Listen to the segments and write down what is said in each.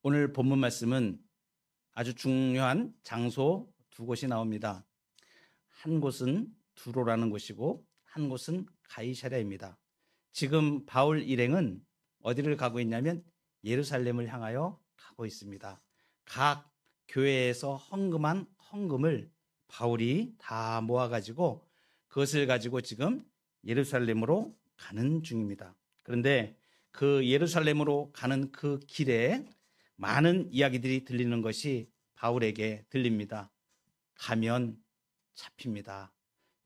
오늘 본문 말씀은 아주 중요한 장소 두 곳이 나옵니다. 한 곳은 두로라는 곳이고 한 곳은 가이사랴입니다. 지금 바울 일행은 어디를 가고 있냐면 예루살렘을 향하여 가고 있습니다. 각 교회에서 헌금한 헌금을 바울이 다 모아가지고 그것을 가지고 지금 예루살렘으로 가는 중입니다. 그런데 그 예루살렘으로 가는 그 길에 많은 이야기들이 들리는 것이 바울에게 들립니다. 가면 잡힙니다.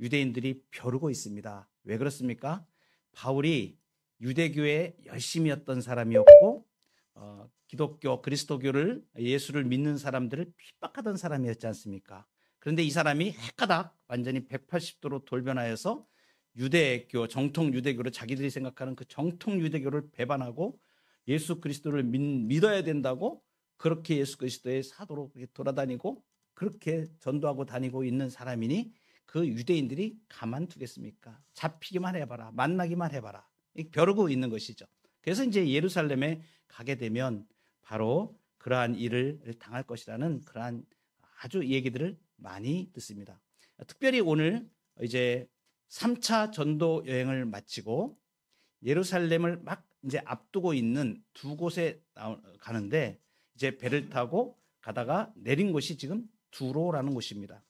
유대인들이 벼르고 있습니다. 왜 그렇습니까? 바울이 유대교에 열심이었던 사람이었고 기독교, 그리스도교를 예수를 믿는 사람들을 핍박하던 사람이었지 않습니까? 그런데 이 사람이 헷가닥 완전히 180도로 돌변하여서 유대교, 정통 유대교를 자기들이 생각하는 그 정통 유대교를 배반하고 예수 그리스도를 믿어야 된다고 그렇게 예수 그리스도의 사도로 돌아다니고 그렇게 전도하고 다니고 있는 사람이니 그 유대인들이 가만두겠습니까? 잡히기만 해봐라. 만나기만 해봐라. 벼르고 있는 것이죠. 그래서 이제 예루살렘에 가게 되면 바로 그러한 일을 당할 것이라는 그러한 아주 얘기들을 많이 듣습니다. 특별히 오늘 이제 3차 전도 여행을 마치고 예루살렘을 막 이제 앞두고 있는 두 곳에 가는데 이제 배를 타고 가다가 내린 곳이 지금 두로라는 곳입니다.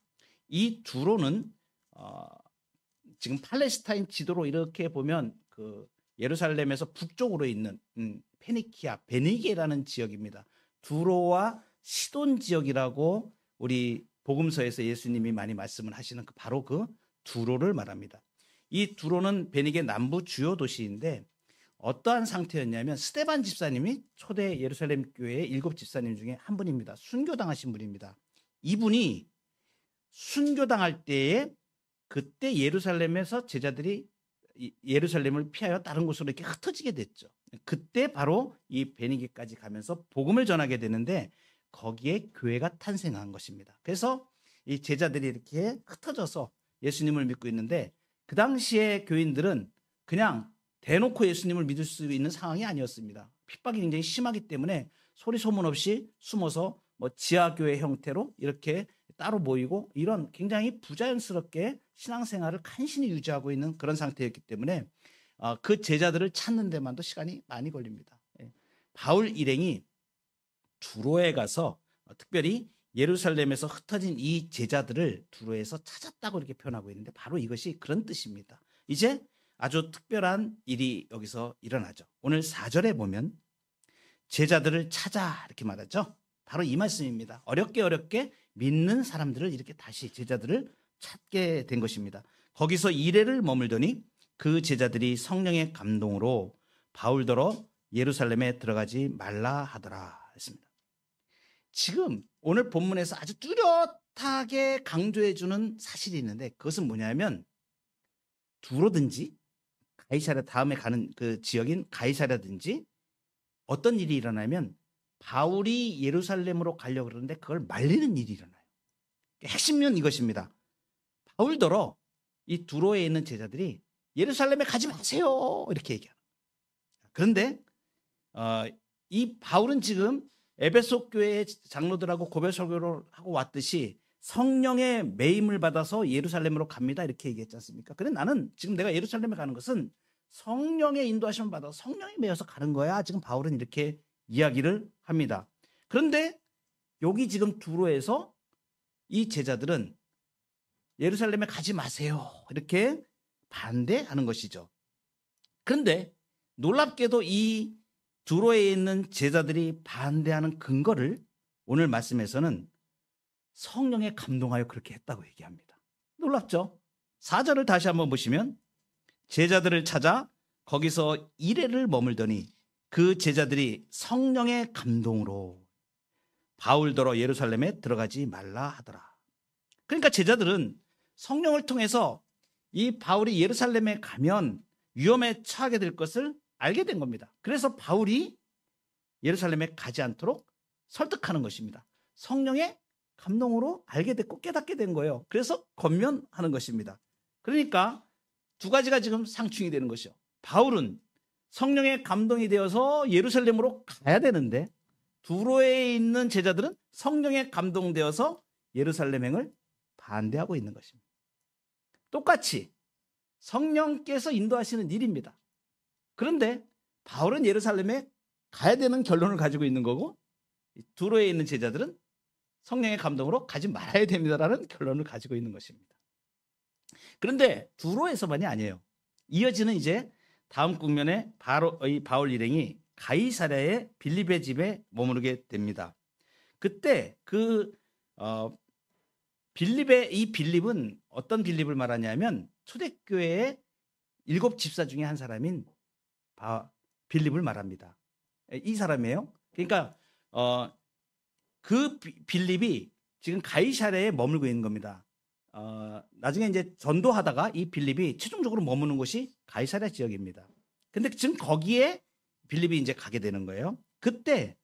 이 두로는 지금 팔레스타인 지도로 이렇게 보면 그 예루살렘에서 북쪽으로 있는 페니키아, 베니게라는 지역입니다. 두로와 시돈 지역이라고 우리 복음서에서 예수님이 많이 말씀을 하시는 바로 그 두로를 말합니다. 이 두로는 베니게 남부 주요 도시인데 어떠한 상태였냐면 스데반 집사님이 초대 예루살렘 교회의 7 집사님 중에 한 분입니다. 순교당하신 분입니다. 이분이 순교당할 때에 그때 예루살렘에서 제자들이 예루살렘을 피하여 다른 곳으로 이렇게 흩어지게 됐죠. 그때 바로 이 베니게까지 가면서 복음을 전하게 되는데 거기에 교회가 탄생한 것입니다. 그래서 이 제자들이 이렇게 흩어져서 예수님을 믿고 있는데 그 당시에 교인들은 그냥 대놓고 예수님을 믿을 수 있는 상황이 아니었습니다. 핍박이 굉장히 심하기 때문에 소리 소문 없이 숨어서 뭐 지하교회 형태로 이렇게 따로 모이고 이런 굉장히 부자연스럽게 신앙생활을 간신히 유지하고 있는 그런 상태였기 때문에 그 제자들을 찾는 데만도 시간이 많이 걸립니다. 바울 일행이 두로에 가서 특별히 예루살렘에서 흩어진 이 제자들을 두로에서 찾았다고 이렇게 표현하고 있는데 바로 이것이 그런 뜻입니다. 이제 아주 특별한 일이 여기서 일어나죠. 오늘 4절에 보면 제자들을 찾아 이렇게 말하죠. 바로 이 말씀입니다. 어렵게 믿는 사람들을 이렇게 다시 제자들을 찾게 된 것입니다. 거기서 이래를 머물더니 그 제자들이 성령의 감동으로 바울더러 예루살렘에 들어가지 말라 하더라 했습니다. 지금 오늘 본문에서 아주 뚜렷하게 강조해 주는 사실이 있는데 그것은 뭐냐면 두로든지 가이사랴 다음에 가는 그 지역인 가이사랴든지 어떤 일이 일어나면 바울이 예루살렘으로 가려고 그러는데 그걸 말리는 일이 일어나요. 핵심은 이것입니다. 바울더러 이 두로에 있는 제자들이 예루살렘에 가지 마세요 이렇게 얘기하는 거예요. 그런데 이 바울은 지금 에베소 교회의 장로들하고 고별 설교를 하고 왔듯이 성령의 매임을 받아서 예루살렘으로 갑니다 이렇게 얘기했지 않습니까? 그래 나는 지금 내가 예루살렘에 가는 것은 성령의 인도하심을 받아서 성령에 매여서 가는 거야. 지금 바울은 이렇게 이야기를 합니다. 그런데 여기 지금 두로에서 이 제자들은 예루살렘에 가지 마세요 이렇게 반대하는 것이죠. 그런데 놀랍게도 이 두로에 있는 제자들이 반대하는 근거를 오늘 말씀에서는 성령에 감동하여 그렇게 했다고 얘기합니다. 놀랍죠? 4절을 다시 한번 보시면 제자들을 찾아 거기서 이래를 머물더니 그 제자들이 성령의 감동으로 바울더러 예루살렘에 들어가지 말라 하더라. 그러니까 제자들은 성령을 통해서 이 바울이 예루살렘에 가면 위험에 처하게 될 것을 알게 된 겁니다. 그래서 바울이 예루살렘에 가지 않도록 설득하는 것입니다. 성령의 감동으로 알게 됐고 깨닫게 된 거예요. 그래서 권면하는 것입니다. 그러니까 두 가지가 지금 상충이 되는 것이죠. 바울은 성령의 감동이 되어서 예루살렘으로 가야 되는데 두로에 있는 제자들은 성령에 감동되어서 예루살렘행을 반대하고 있는 것입니다. 똑같이 성령께서 인도하시는 일입니다. 그런데 바울은 예루살렘에 가야 되는 결론을 가지고 있는 거고, 두로에 있는 제자들은 성령의 감동으로 가지 말아야 됩니다라는 결론을 가지고 있는 것입니다. 그런데 두로에서만이 아니에요. 이어지는 이제 다음 국면에 바로 이 바울 일행이 가이사랴의 빌립의 집에 머무르게 됩니다. 그때 이 빌립은 어떤 빌립을 말하냐면 초대교회의 7 집사 중에 한 사람인 빌립을 말합니다. 이 사람이에요. 그러니까 그 빌립이 지금 가이사랴에 머물고 있는 겁니다. 나중에 이제 전도하다가 이 빌립이 최종적으로 머무는 곳이 가이사랴 지역입니다. 근데 지금 거기에 빌립이 이제 가게 되는 거예요. 그때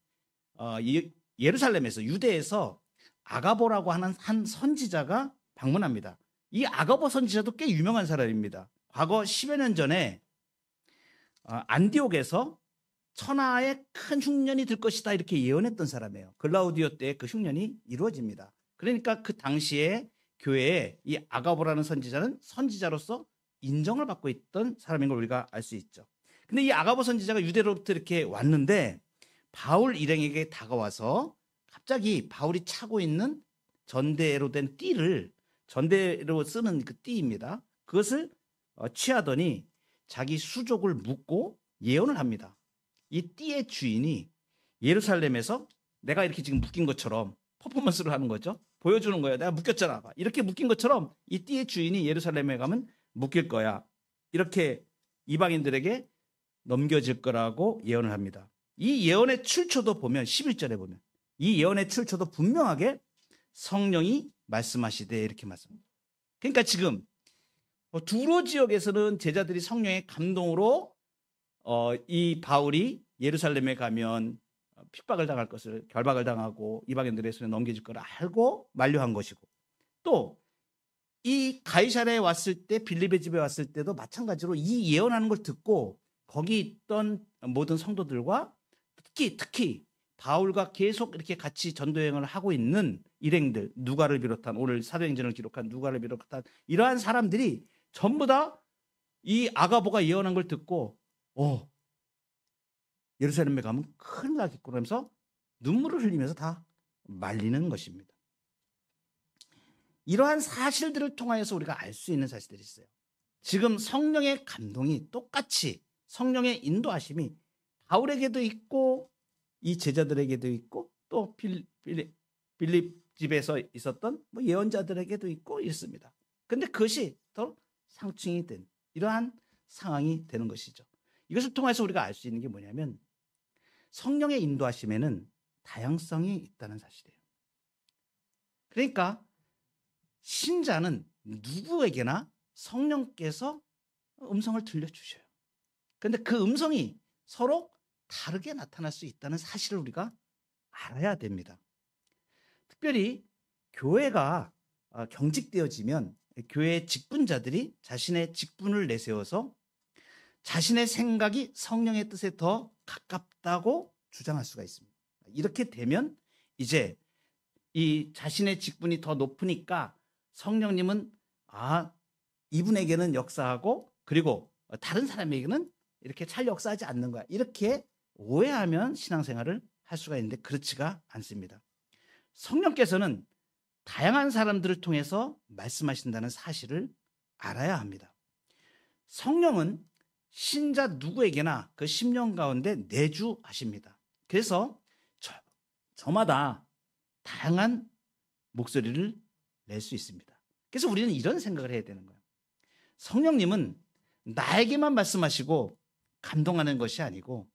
예루살렘에서, 유대에서 아가보라고 하는 한 선지자가 방문합니다. 이 아가보 선지자도 꽤 유명한 사람입니다. 과거 10여 년 전에 안디옥에서 천하의 큰 흉년이 들 것이다 이렇게 예언했던 사람이에요. 글라우디오 때 그 흉년이 이루어집니다. 그러니까 그 당시에 교회에 이 아가보라는 선지자는 선지자로서 인정을 받고 있던 사람인 걸 우리가 알 수 있죠. 근데 이 아가보 선지자가 유대로부터 이렇게 왔는데 바울 일행에게 다가와서 갑자기 바울이 차고 있는 전대로 된 띠를, 전대로 쓰는 그 띠입니다. 그것을 취하더니 자기 수족을 묶고 예언을 합니다. 이 띠의 주인이 예루살렘에서 내가 이렇게 지금 묶인 것처럼 퍼포먼스를 하는 거죠. 보여주는 거예요. 내가 묶였잖아. 이렇게 묶인 것처럼 이 띠의 주인이 예루살렘에 가면 묶일 거야. 이렇게 이방인들에게 넘겨질 거라고 예언을 합니다. 이 예언의 출처도 보면 11절에 보면 이 예언의 출처도 분명하게 성령이 말씀하시되 이렇게 말씀합니다. 그러니까 지금 두로 지역에서는 제자들이 성령의 감동으로 이 바울이 예루살렘에 가면 핍박을 당할 것을, 결박을 당하고 이방인들의 손에 넘겨질 걸 알고 만류한 것이고, 또 이 가이사랴에 왔을 때, 빌립의 집에 왔을 때도 마찬가지로 이 예언하는 걸 듣고 거기 있던 모든 성도들과 특히 바울과 계속 이렇게 같이 전도여행을 하고 있는 일행들, 누가를 비롯한, 오늘 사도행전을 기록한 누가를 비롯한 이러한 사람들이 전부 다 이 아가보가 예언한 걸 듣고 예루살렘에 가면 큰일 나겠구나 하면서 눈물을 흘리면서 다 말리는 것입니다. 이러한 사실들을 통하여서 우리가 알 수 있는 사실들이 있어요. 지금 성령의 감동이 똑같이, 성령의 인도하심이 바울에게도 있고 이 제자들에게도 있고 또 빌립 집에서 있었던 예언자들에게도 있고 있습니다. 그런데 그것이 더 상충이 된 이러한 상황이 되는 것이죠. 이것을 통해서 우리가 알 수 있는 게 뭐냐면 성령의 인도하심에는 다양성이 있다는 사실이에요. 그러니까 신자는 누구에게나 성령께서 음성을 들려주셔요. 그런데 그 음성이 서로 다르게 나타날 수 있다는 사실을 우리가 알아야 됩니다. 특별히 교회가 경직되어지면 교회의 직분자들이 자신의 직분을 내세워서 자신의 생각이 성령의 뜻에 더 가깝다고 주장할 수가 있습니다. 이렇게 되면 이제 이 자신의 직분이 더 높으니까 성령님은 이분에게는 역사하고 그리고 다른 사람에게는 이렇게 잘 역사하지 않는 거야. 이렇게 오해하면 신앙생활을 할 수가 있는데 그렇지가 않습니다. 성령께서는 다양한 사람들을 통해서 말씀하신다는 사실을 알아야 합니다. 성령은 신자 누구에게나 그 심령 가운데 내주하십니다. 그래서 저마다 다양한 목소리를 낼 수 있습니다. 그래서 우리는 이런 생각을 해야 되는 거예요. 성령님은 나에게만 말씀하시고 감동하는 것이 아니고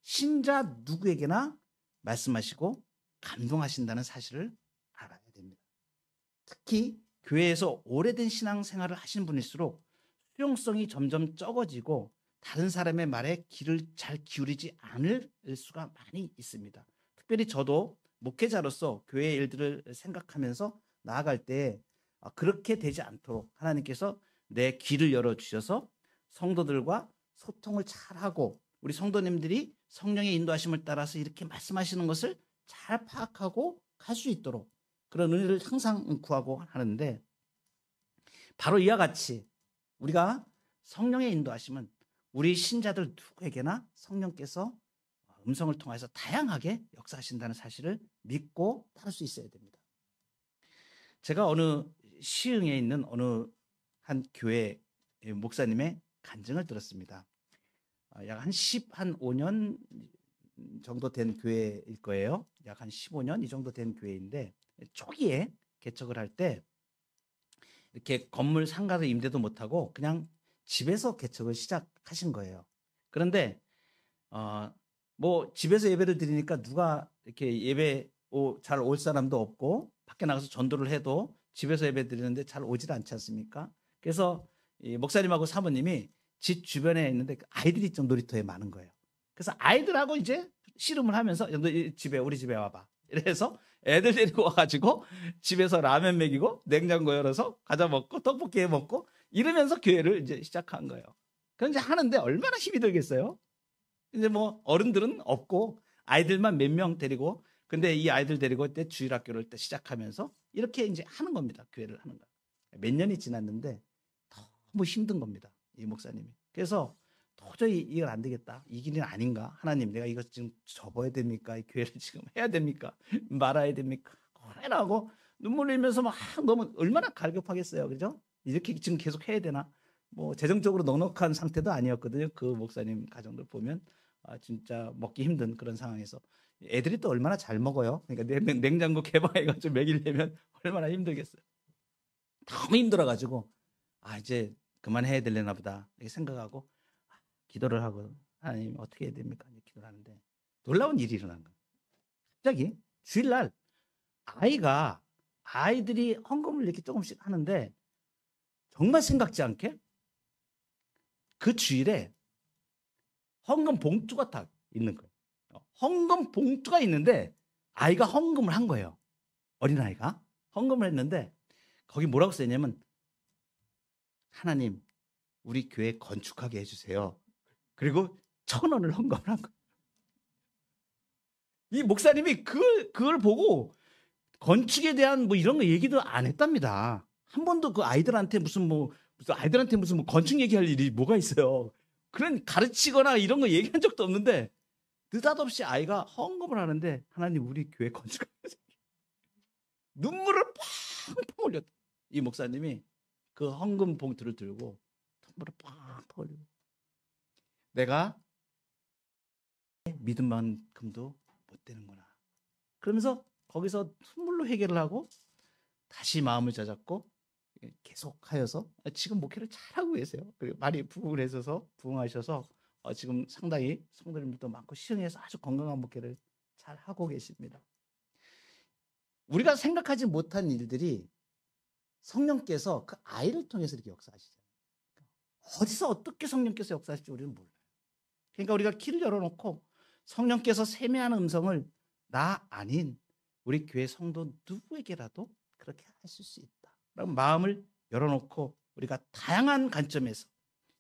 신자 누구에게나 말씀하시고 감동하신다는 사실을 알아야 됩니다. 특히 교회에서 오래된 신앙생활을 하신 분일수록 수용성이 점점 적어지고 다른 사람의 말에 귀를 잘 기울이지 않을 수가 많이 있습니다. 특별히 저도 목회자로서 교회의 일들을 생각하면서 나아갈 때 그렇게 되지 않도록 하나님께서 내 귀를 열어주셔서 성도들과 소통을 잘하고 우리 성도님들이 성령의 인도하심을 따라서 이렇게 말씀하시는 것을 잘 파악하고 갈 수 있도록 그런 은혜를 항상 구하고 하는데, 바로 이와 같이 우리가 성령의 인도하심은 우리 신자들 누구에게나 성령께서 음성을 통해서 다양하게 역사하신다는 사실을 믿고 따를 수 있어야 됩니다. 제가 어느 시흥에 있는 어느 한 교회 목사님의 간증을 들었습니다. 약 한 15년 정도 된 교회일 거예요. 약 한 15년 이 정도 된 교회인데, 초기에 개척을 할 때 이렇게 건물 상가를 임대도 못하고 그냥 집에서 개척을 시작하신 거예요. 그런데 뭐 집에서 예배를 드리니까 누가 이렇게 예배 잘 올 사람도 없고, 밖에 나가서 전도를 해도 집에서 예배 드리는데 잘 오질 않지 않습니까? 그래서 이 목사님하고 사모님이 집 주변에 있는데 아이들이 좀 놀이터에 많은 거예요. 그래서 아이들하고 이제 씨름을 하면서 너 우리 집에 와봐. 이래서 애들 데리고 와가지고 집에서 라면 먹이고 냉장고 열어서 과자 먹고 떡볶이 해 먹고 이러면서 교회를 이제 시작한 거예요. 그런 이제 하는데 얼마나 힘이 들겠어요? 이제 뭐 어른들은 없고 아이들만 몇 명 데리고, 근데 이 아이들 데리고 때 주일학교를 때 시작하면서 이렇게 이제 하는 겁니다. 교회를 하는 거. 몇 년이 지났는데 너무 힘든 겁니다. 이 목사님이. 그래서 도저히 이건 안 되겠다. 이 길은 아닌가? 하나님, 내가 이거 지금 접어야 됩니까? 이 교회를 지금 해야 됩니까? 말아야 됩니까? 고뇌하고 눈물 흘리면서 막 너무 얼마나 갈급하겠어요. 그죠? 이렇게 지금 계속 해야 되나? 뭐 재정적으로 넉넉한 상태도 아니었거든요. 그 목사님 가정들 보면 진짜 먹기 힘든 그런 상황에서 애들이 또 얼마나 잘 먹어요. 그러니까 냉장고 개방해가지고 먹이려면 얼마나 힘들겠어요. 너무 힘들어가지고 이제 그만해야 되려나 보다 이렇게 생각하고 기도를 하고, 하나님 어떻게 해야 됩니까? 기도를 하는데 놀라운 일이 일어난 거예요. 갑자기 주일날 아이들이 헌금을 이렇게 조금씩 하는데 정말 생각지 않게 그 주일에 헌금 봉투가 다 있는 거예요. 헌금 봉투가 있는데 아이가 헌금을 한 거예요. 어린아이가 헌금을 했는데 거기 뭐라고 써있냐면, 하나님 우리 교회 건축하게 해주세요. 그리고 1,000원을 헌금을 한 거예요. 이 목사님이 그걸 보고 건축에 대한 뭐 이런 거 얘기도 안 했답니다. 한 번도 그 아이들한테 무슨 건축 얘기할 일이 뭐가 있어요. 그런 가르치거나 이런 거 얘기한 적도 없는데 느닷없이 아이가 헌금을 하는데, 하나님 우리 교회 건축하게 해주세요. 눈물을 팡팡 흘렸다. 이 목사님이 그 헌금 봉투를 들고 눈물을 팡팡 흘리고, 내가 믿음만큼도 못 되는구나. 그러면서 거기서 눈물로 해결을 하고 다시 마음을 다잡고 계속하여서 지금 목회를 잘하고 계세요. 그리고 많이 부흥하셔서 지금 상당히 성도님들도 많고 시흥에서 아주 건강한 목회를 잘 하고 계십니다. 우리가 생각하지 못한 일들이 성령께서 그 아이를 통해서 이렇게 역사하시잖아요. 어디서 어떻게 성령께서 역사하실지 우리는 몰라요. 그러니까 우리가 길을 열어놓고 성령께서 세미한 음성을 나 아닌 우리 교회 성도 누구에게라도 그렇게 하실 수 있다 라는 마음을 열어놓고 우리가 다양한 관점에서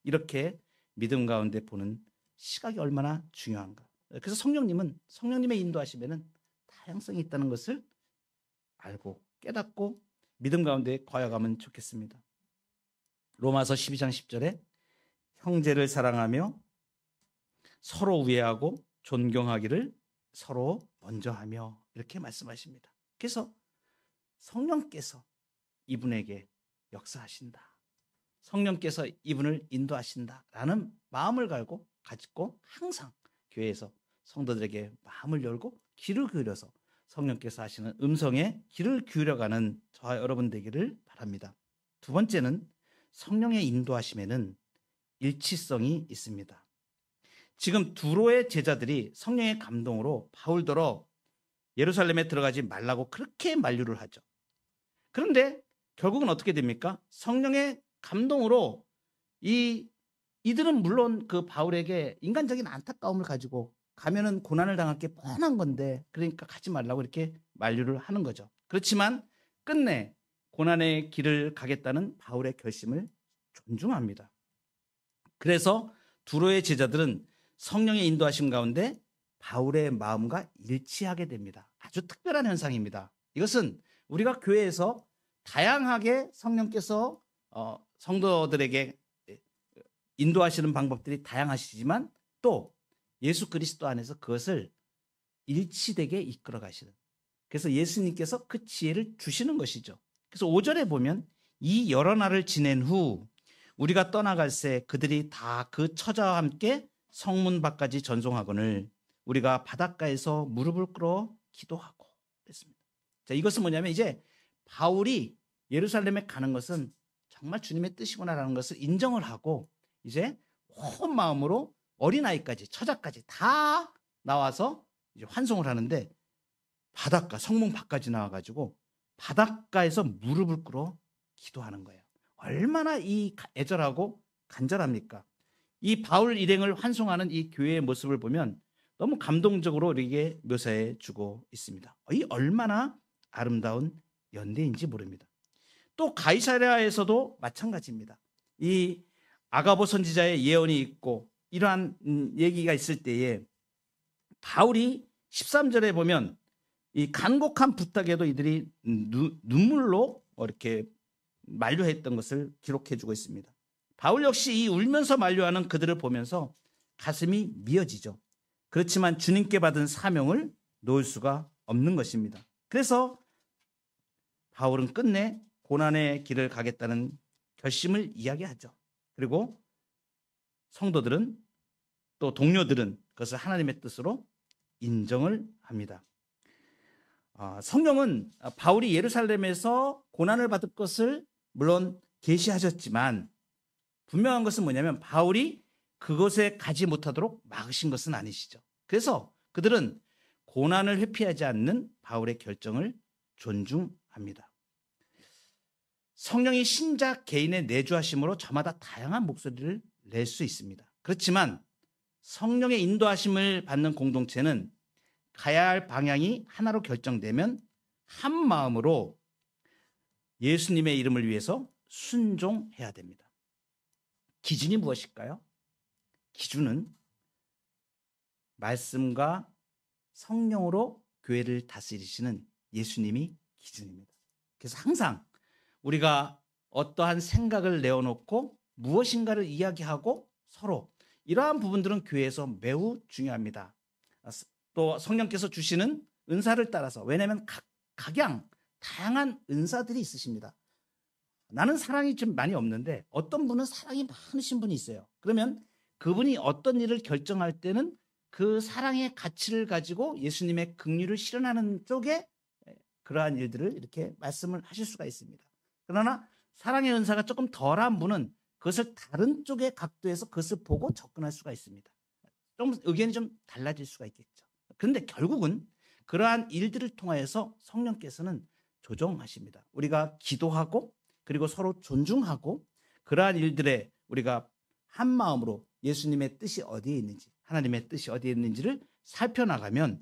이렇게 믿음 가운데 보는 시각이 얼마나 중요한가. 그래서 성령님의 인도하심에는 다양성이 있다는 것을 알고 깨닫고 믿음 가운데 거여가면 좋겠습니다. 로마서 12장 10절에 형제를 사랑하며 서로 우애하고 존경하기를 서로 먼저 하며 이렇게 말씀하십니다. 그래서 성령께서 이분에게 역사하신다, 성령께서 이분을 인도하신다라는 마음을 가지고 항상 교회에서 성도들에게 마음을 열고 귀를 기울여서 성령께서 하시는 음성에 귀를 기울여가는 저와 여러분 되기를 바랍니다. 두 번째는 성령의 인도하심에는 일치성이 있습니다. 지금 두로의 제자들이 성령의 감동으로 바울더러 예루살렘에 들어가지 말라고 그렇게 만류를 하죠. 그런데 결국은 어떻게 됩니까? 성령의 감동으로 이들은 물론 그 바울에게 인간적인 안타까움을 가지고 가면은 고난을 당할 게 뻔한 건데, 그러니까 가지 말라고 이렇게 만류를 하는 거죠. 그렇지만 끝내 고난의 길을 가겠다는 바울의 결심을 존중합니다. 그래서 두로의 제자들은 성령의 인도하심 가운데 바울의 마음과 일치하게 됩니다. 아주 특별한 현상입니다. 이것은 우리가 교회에서 다양하게 성령께서 성도들에게 인도하시는 방법들이 다양하시지만 또 예수 그리스도 안에서 그것을 일치되게 이끌어 가시는, 그래서 예수님께서 그 지혜를 주시는 것이죠. 그래서 5절에 보면 이 여러 날을 지낸 후 우리가 떠나갈새 그들이 다 그 처자와 함께 성문 밖까지 전송하거늘 우리가 바닷가에서 무릎을 꿇어 기도하고 그랬습니다. 자, 이것은 뭐냐면 이제 바울이 예루살렘에 가는 것은 정말 주님의 뜻이구나라는 것을 인정을 하고 이제 온 마음으로 어린아이까지 처자까지 다 나와서 이제 환송을 하는데 바닷가 성문 밖까지 나와가지고 바닷가에서 무릎을 꿇어 기도하는 거예요. 얼마나 이 애절하고 간절합니까? 이 바울 일행을 환송하는 이 교회의 모습을 보면 너무 감동적으로 우리에게 묘사해 주고 있습니다. 이 얼마나 아름다운 연대인지 모릅니다. 또 가이사랴에서도 마찬가지입니다. 이 아가보 선지자의 예언이 있고 이러한 얘기가 있을 때에 바울이 13절에 보면 이 간곡한 부탁에도 이들이 눈물로 이렇게 만류했던 것을 기록해 주고 있습니다. 바울 역시 이 울면서 만류하는 그들을 보면서 가슴이 미어지죠. 그렇지만 주님께 받은 사명을 놓을 수가 없는 것입니다. 그래서 바울은 끝내 고난의 길을 가겠다는 결심을 이야기하죠. 그리고 성도들은 또 동료들은 그것을 하나님의 뜻으로 인정을 합니다. 성령은 바울이 예루살렘에서 고난을 받을 것을 물론 계시하셨지만 분명한 것은 뭐냐면 바울이 그곳에 가지 못하도록 막으신 것은 아니시죠. 그래서 그들은 고난을 회피하지 않는 바울의 결정을 존중합니다. 성령이 신자 개인의 내주하심으로 저마다 다양한 목소리를 낼 수 있습니다. 그렇지만 성령의 인도하심을 받는 공동체는 가야 할 방향이 하나로 결정되면 한 마음으로 예수님의 이름을 위해서 순종해야 됩니다. 기준이 무엇일까요? 기준은 말씀과 성령으로 교회를 다스리시는 예수님이 기준입니다. 그래서 항상 우리가 어떠한 생각을 내어놓고 무엇인가를 이야기하고 서로 이러한 부분들은 교회에서 매우 중요합니다. 또 성령께서 주시는 은사를 따라서, 왜냐하면 각양 다양한 은사들이 있으십니다. 나는 사랑이 좀 많이 없는데 어떤 분은 사랑이 많으신 분이 있어요. 그러면 그분이 어떤 일을 결정할 때는 그 사랑의 가치를 가지고 예수님의 긍휼을 실현하는 쪽에 그러한 일들을 이렇게 말씀을 하실 수가 있습니다. 그러나 사랑의 은사가 조금 덜한 분은 그것을 다른 쪽의 각도에서 그것을 보고 접근할 수가 있습니다. 좀 의견이 좀 달라질 수가 있겠죠. 그런데 결국은 그러한 일들을 통하여서 성령께서는 조정하십니다. 우리가 기도하고 그리고 서로 존중하고 그러한 일들에 우리가 한 마음으로 예수님의 뜻이 어디에 있는지, 하나님의 뜻이 어디에 있는지를 살펴나가면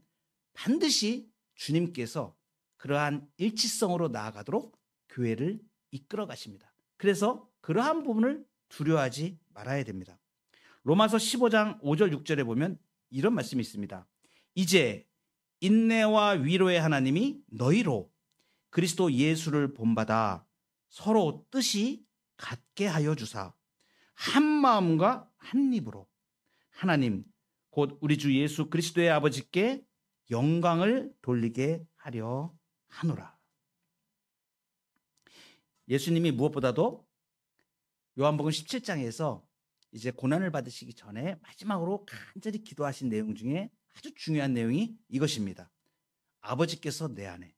반드시 주님께서 그러한 일치성으로 나아가도록 교회를 이끌어 가십니다. 그래서 그러한 부분을 두려워하지 말아야 됩니다. 로마서 15장 5절 6절에 보면 이런 말씀이 있습니다. 이제 인내와 위로의 하나님이 너희로 그리스도 예수를 본받아 서로 뜻이 같게 하여 주사 한 마음과 한 입으로 하나님 곧 우리 주 예수 그리스도의 아버지께 영광을 돌리게 하려 하노라. 예수님이 무엇보다도 요한복음 17장에서 이제 고난을 받으시기 전에 마지막으로 간절히 기도하신 내용 중에 아주 중요한 내용이 이것입니다. 아버지께서 내 안에,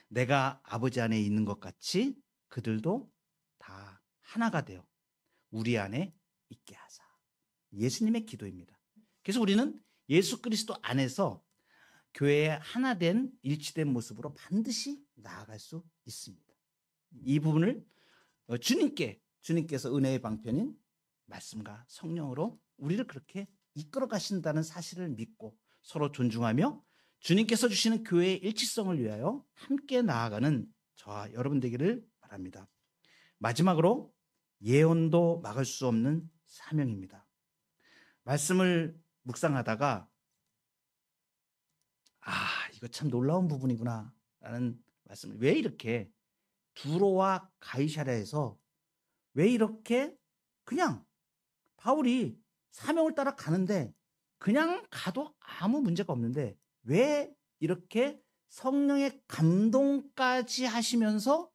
내가 아버지 안에 있는 것 같이 그들도 다 하나가 되어 우리 안에 있게 하사. 예수님의 기도입니다. 그래서 우리는 예수 그리스도 안에서 교회의 하나된 일치된 모습으로 반드시 나아갈 수 있습니다. 이 부분을 주님께서 은혜의 방편인 말씀과 성령으로 우리를 그렇게 이끌어 가신다는 사실을 믿고 서로 존중하며 주님께서 주시는 교회의 일치성을 위하여 함께 나아가는 저와 여러분 되기를 바랍니다. 마지막으로 예언도 막을 수 없는 사명입니다. 말씀을 묵상하다가 이거 참 놀라운 부분이구나 라는 말씀을, 왜 이렇게 두로와 가이사랴에서 왜 이렇게 그냥 바울이 사명을 따라 가는데 그냥 가도 아무 문제가 없는데 왜 이렇게 성령의 감동까지 하시면서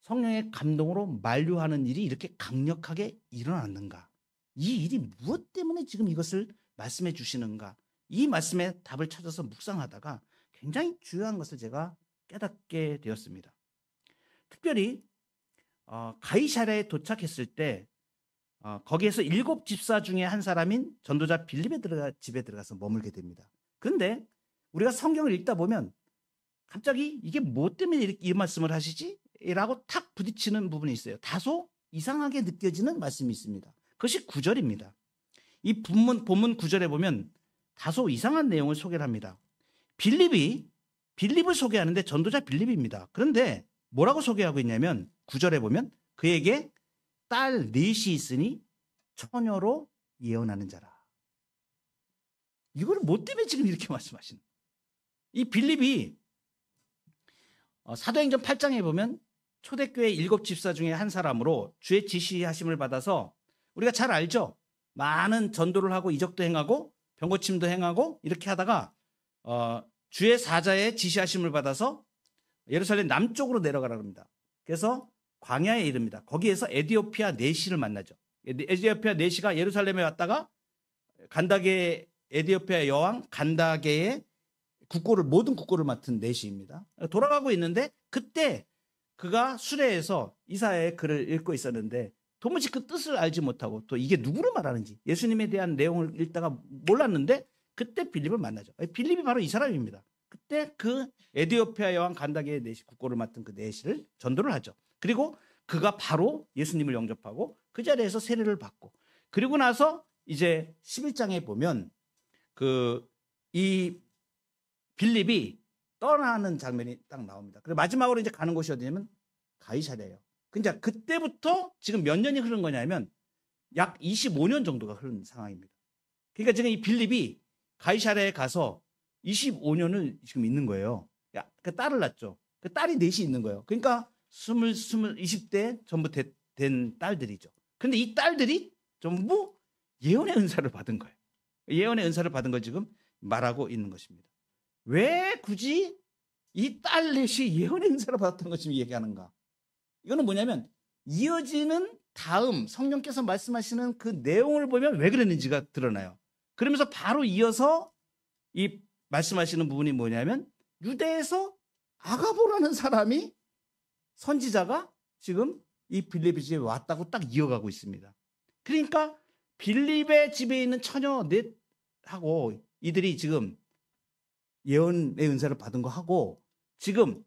성령의 감동으로 만류하는 일이 이렇게 강력하게 일어났는가? 이 일이 무엇 때문에 지금 이것을 말씀해 주시는가? 이 말씀의 답을 찾아서 묵상하다가 굉장히 중요한 것을 제가 깨닫게 되었습니다. 특별히 가이사랴에 도착했을 때 거기에서 7 집사 중에 한 사람인 전도자 빌립의 집에 들어가서 머물게 됩니다. 그런데 우리가 성경을 읽다 보면 갑자기 이게 뭐 때문에 이렇게 이 말씀을 하시지? 라고 탁 부딪히는 부분이 있어요. 다소 이상하게 느껴지는 말씀이 있습니다. 그것이 9절입니다. 이 본문 9절에 보면 다소 이상한 내용을 소개를 합니다. 빌립을 소개하는데 전도자 빌립입니다. 그런데 뭐라고 소개하고 있냐면 9절에 보면 그에게 딸 넷이 있으니 처녀로 예언하는 자라. 이걸 뭐 때문에 지금 이렇게 말씀하시는? 이 빌립이 사도행전 8장에 보면 초대교회 7 집사 중에 한 사람으로 주의 지시하심을 받아서 우리가 잘 알죠. 많은 전도를 하고 이적도 행하고 병고침도 행하고 이렇게 하다가 주의 사자의 지시하심을 받아서 예루살렘 남쪽으로 내려가라고 합니다. 그래서 광야에 이릅니다. 거기에서 에디오피아 네시를 만나죠. 에디오피아 네시가 예루살렘에 왔다가 에디오피아 여왕 간다게의 모든 국고를 맡은 네시입니다. 돌아가고 있는데 그때 그가 수레에서 이사야의 글을 읽고 있었는데 도무지 그 뜻을 알지 못하고 또 이게 누구를 말하는지 예수님에 대한 내용을 읽다가 몰랐는데 그때 빌립을 만나죠. 빌립이 바로 이 사람입니다. 그때 그 에디오피아 여왕 간다게의 네시 국고를 맡은 그 네시를 전도를 하죠. 그리고 그가 바로 예수님을 영접하고 그 자리에서 세례를 받고 그리고 나서 이제 11장에 보면 이 빌립이 떠나는 장면이 딱 나옵니다. 그리고 마지막으로 이제 가는 곳이 어디냐면 가이사랴예요. 근데 그때부터 지금 몇 년이 흐른 거냐면 약 25년 정도가 흐른 상황입니다. 그러니까 지금 이 빌립이 가이사랴에 가서 25년을 지금 있는 거예요. 그 딸을 낳죠. 그 딸이 넷이 있는 거예요. 그러니까 20대 전부 된 딸들이죠. 그런데 이 딸들이 전부 예언의 은사를 받은 거예요. 예언의 은사를 받은 걸 지금 말하고 있는 것입니다. 왜 굳이 이 딸 넷이 예언의 은사를 받았다는 걸 지금 얘기하는가? 이거는 뭐냐면 이어지는 다음 성령께서 말씀하시는 그 내용을 보면 왜 그랬는지가 드러나요. 그러면서 바로 이어서 이 말씀하시는 부분이 뭐냐면 유대에서 아가보라는 사람이 선지자가 지금 이 빌립의 집에 왔다고 딱 이어가고 있습니다. 그러니까 빌립의 집에 있는 처녀 넷하고 이들이 지금 예언의 은사를 받은 거 하고 지금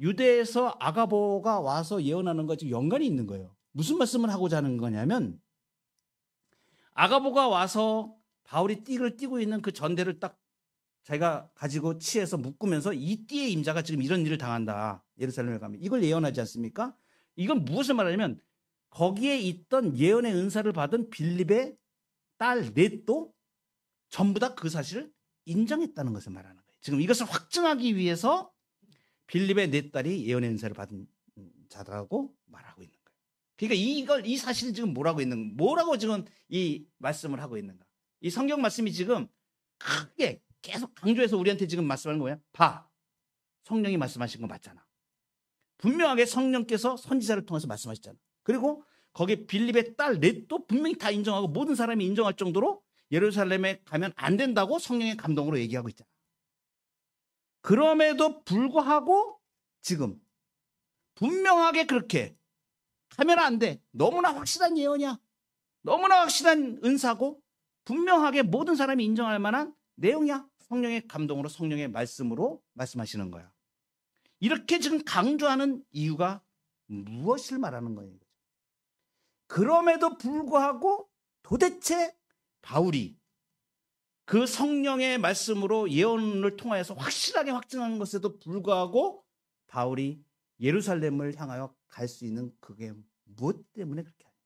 유대에서 아가보가 와서 예언하는 거 지금 연관이 있는 거예요. 무슨 말씀을 하고자 하는 거냐면 아가보가 와서 바울이 띠를 띠고 있는 그 전대를 딱 자기가 가지고 치해서 묶으면서 이 띠의 임자가 지금 이런 일을 당한다. 예루살렘에 가면. 이걸 예언하지 않습니까? 이건 무엇을 말하냐면 거기에 있던 예언의 은사를 받은 빌립의 딸 넷도 전부 다 그 사실을 인정했다는 것을 말하는 거예요. 지금 이것을 확증하기 위해서 빌립의 넷 딸이 예언의 은사를 받은 자라고 말하고 있는 거예요. 그러니까 이 사실이 지금 뭐라고 지금 이 말씀을 하고 있는가? 이 성경 말씀이 지금 크게 계속 강조해서 우리한테 지금 말씀하는 거야. 성령이 말씀하신 거 맞잖아. 분명하게 성령께서 선지자를 통해서 말씀하셨잖아. 그리고 거기에 빌립의 딸 넷도 분명히 다 인정하고 모든 사람이 인정할 정도로 예루살렘에 가면 안 된다고 성령의 감동으로 얘기하고 있잖아. 그럼에도 불구하고 지금 분명하게 그렇게 하면 안 돼. 너무나 확실한 예언이야. 너무나 확실한 은사고 분명하게 모든 사람이 인정할 만한 내용이야. 성령의 감동으로 성령의 말씀으로 말씀하시는 거야. 이렇게 지금 강조하는 이유가 무엇을 말하는 거예요? 그럼에도 불구하고 도대체 바울이 그 성령의 말씀으로 예언을 통하여서 확실하게 확증하는 것에도 불구하고 바울이 예루살렘을 향하여 갈 수 있는 그게 무엇 때문에 그렇게 하는지.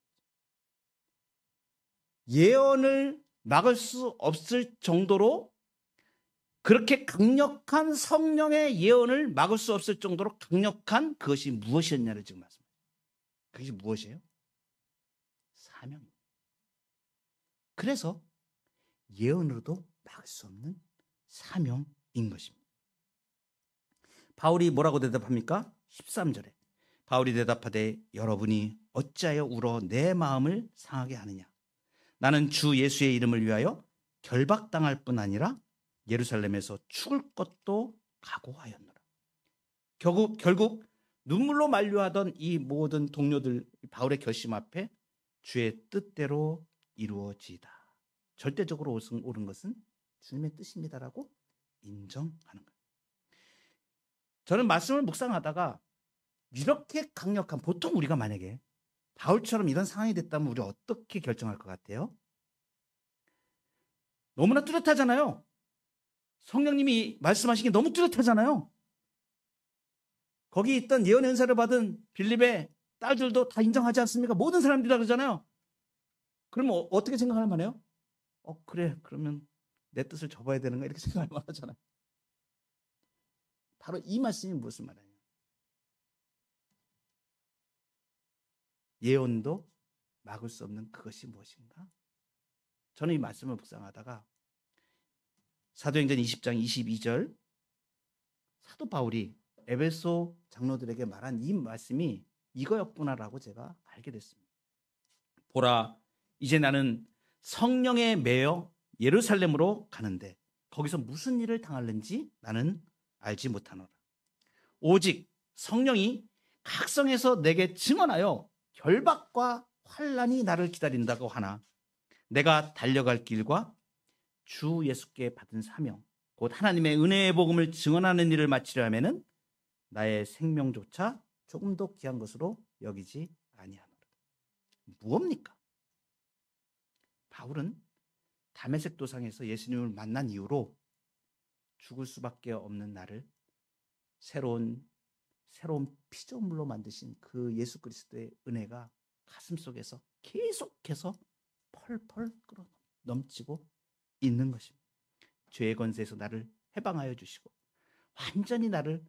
예언을 막을 수 없을 정도로 그렇게 강력한 성령의 예언을 막을 수 없을 정도로 강력한 그것이 무엇이었냐를 지금 말씀합니다. 그것이 무엇이에요? 사명입니다. 그래서 예언으로도 막을 수 없는 사명인 것입니다. 바울이 뭐라고 대답합니까? 13절에 바울이 대답하되 여러분이 어찌하여 울어 내 마음을 상하게 하느냐. 나는 주 예수의 이름을 위하여 결박당할 뿐 아니라 예루살렘에서 죽을 것도 각오하였노라. 결국 눈물로 만류하던 이 모든 동료들 바울의 결심 앞에 주의 뜻대로 이루어지이다. 절대적으로 옳은 것은 주님의 뜻입니다라고 인정하는 거예요. 저는 말씀을 묵상하다가 이렇게 강력한, 보통 우리가 만약에 바울처럼 이런 상황이 됐다면 우리 어떻게 결정할 것 같아요? 너무나 뚜렷하잖아요. 성령님이 말씀하신 게 너무 뚜렷하잖아요. 거기 있던 예언 은사를 받은 빌립의 딸들도 다 인정하지 않습니까? 모든 사람들이 다 그러잖아요. 그러면 어떻게 생각할 만해요? 그래, 그러면 내 뜻을 접어야 되는 거, 이렇게 생각할 만하잖아요. 바로 이 말씀이 무슨 말이에요? 예언도 막을 수 없는 그것이 무엇인가? 저는 이 말씀을 묵상하다가 사도행전 20장 22절 사도 바울이 에베소 장로들에게 말한 이 말씀이 이거였구나라고 제가 알게 됐습니다. 보라, 이제 나는 성령에 매여 예루살렘으로 가는데 거기서 무슨 일을 당할는지 나는 알지 못하노라. 오직 성령이 각성해서 내게 증언하여 결박과 환난이 나를 기다린다고 하나 내가 달려갈 길과 주 예수께 받은 사명 곧 하나님의 은혜의 복음을 증언하는 일을 마치려 하면은 나의 생명조차 조금도 귀한 것으로 여기지 아니하노라. 무엇입니까? 바울은 다메섹 도상에서 예수님을 만난 이후로 죽을 수밖에 없는 나를 새로운 피조물로 만드신 그 예수 그리스도의 은혜가 가슴 속에서 계속해서 펄펄 끓어 넘치고 있는 것입니다. 죄의 권세에서 나를 해방하여 주시고 완전히 나를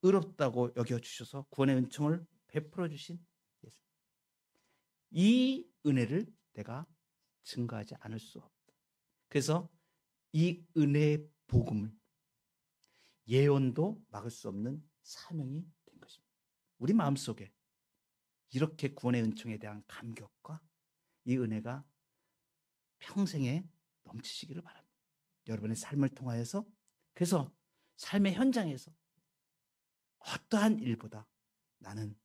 의롭다고 여겨주셔서 구원의 은총을 베풀어 주신 예수. 이 은혜를 내가 증거하지 않을 수 없다. 그래서 이 은혜의 복음을 예언도 막을 수 없는 사명이 된 것입니다. 우리 마음속에 이렇게 구원의 은총에 대한 감격과 이 은혜가 평생에 넘치시기를 바랍니다. 여러분의 삶을 통하여서, 그래서 삶의 현장에서 어떠한 일보다 나는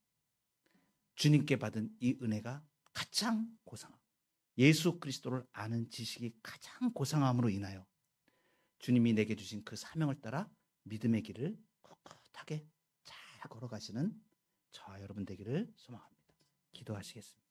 주님께 받은 이 은혜가 가장 고상함, 예수 그리스도를 아는 지식이 가장 고상함으로 인하여 주님이 내게 주신 그 사명을 따라 믿음의 길을 꿋꿋하게 잘 걸어가시는 저와 여러분 되기를 소망합니다. 기도하시겠습니다.